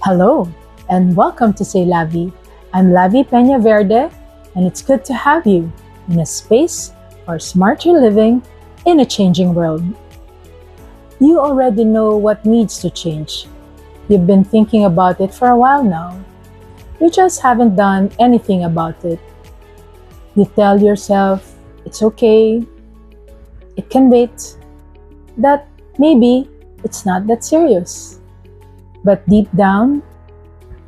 Hello, and welcome to SayLavi. I'm Lavi Peña Verde, and it's good to have you in a space for smarter living in a changing world. You already know what needs to change. You've been thinking about it for a while now. You just haven't done anything about it. You tell yourself it's okay, it can wait, that maybe it's not that serious. But deep down,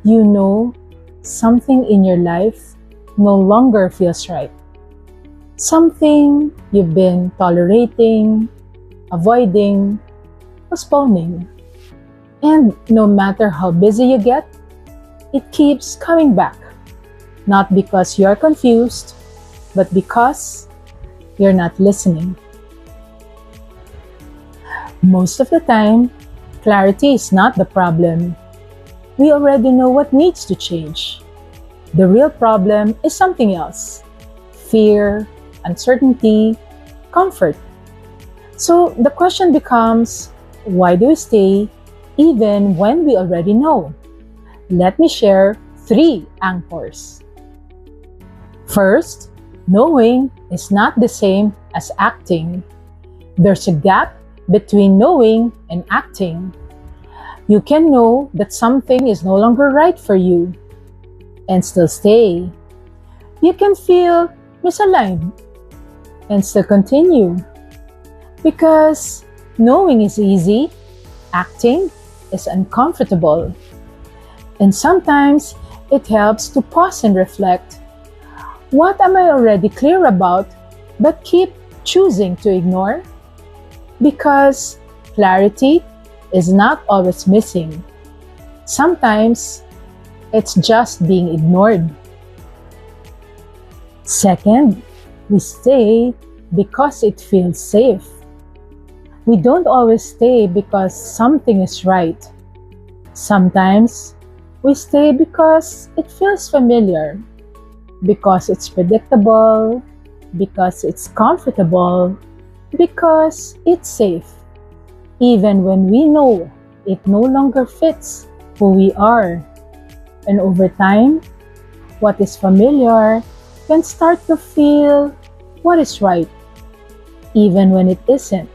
you know something in your life no longer feels right. Something you've been tolerating, avoiding, postponing. And no matter how busy you get, it keeps coming back. Not because you're confused, but because you're not listening. Most of the time, clarity is not the problem. We already know what needs to change. The real problem is something else: fear, uncertainty, comfort. So the question becomes, why do we stay even when we already know? Let me share 3 anchors. First, knowing is not the same as acting. There's a gap between knowing and acting. You can know that something is no longer right for you and still stay. You can feel misaligned and still continue. Because knowing is easy, acting is uncomfortable. And sometimes it helps to pause and reflect. What am I already clear about but keep choosing to ignore? Because clarity is not always missing. Sometimes it's just being ignored. Second, we stay because it feels safe. We don't always stay because something is right. Sometimes we stay because it feels familiar, because it's predictable, because it's comfortable, because it's safe, even when we know it no longer fits who we are. And over time, what is familiar can start to feel what is right, even when it isn't.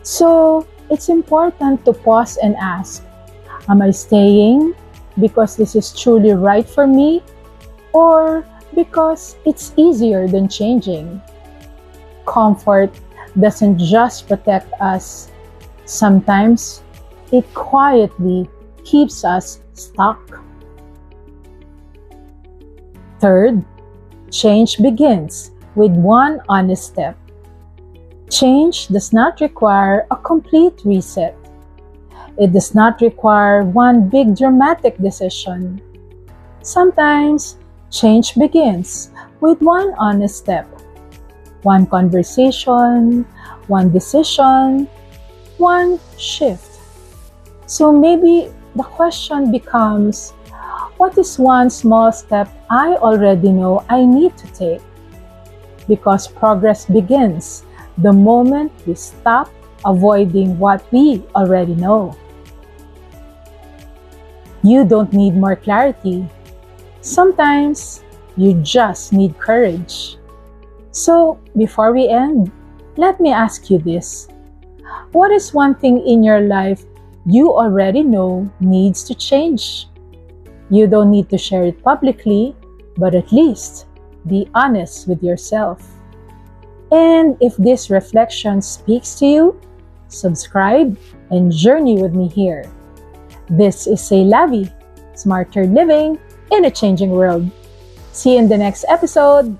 So it's important to pause and ask, am I staying because this is truly right for me, or because it's easier than changing? Comfort doesn't just protect us. Sometimes it quietly keeps us stuck. Third, change begins with one honest step. Change does not require a complete reset. It does not require one big dramatic decision. Sometimes change begins with one honest step. One conversation, one decision, one shift. So maybe the question becomes, what is one small step I already know I need to take? Because progress begins the moment we stop avoiding what we already know. You don't need more clarity. Sometimes you just need courage. So, before we end, let me ask you this. What is one thing in your life you already know needs to change? You don't need to share it publicly, but at least be honest with yourself. And if this reflection speaks to you, subscribe and journey with me here. This is SayLavi, smarter living in a changing world. See you in the next episode.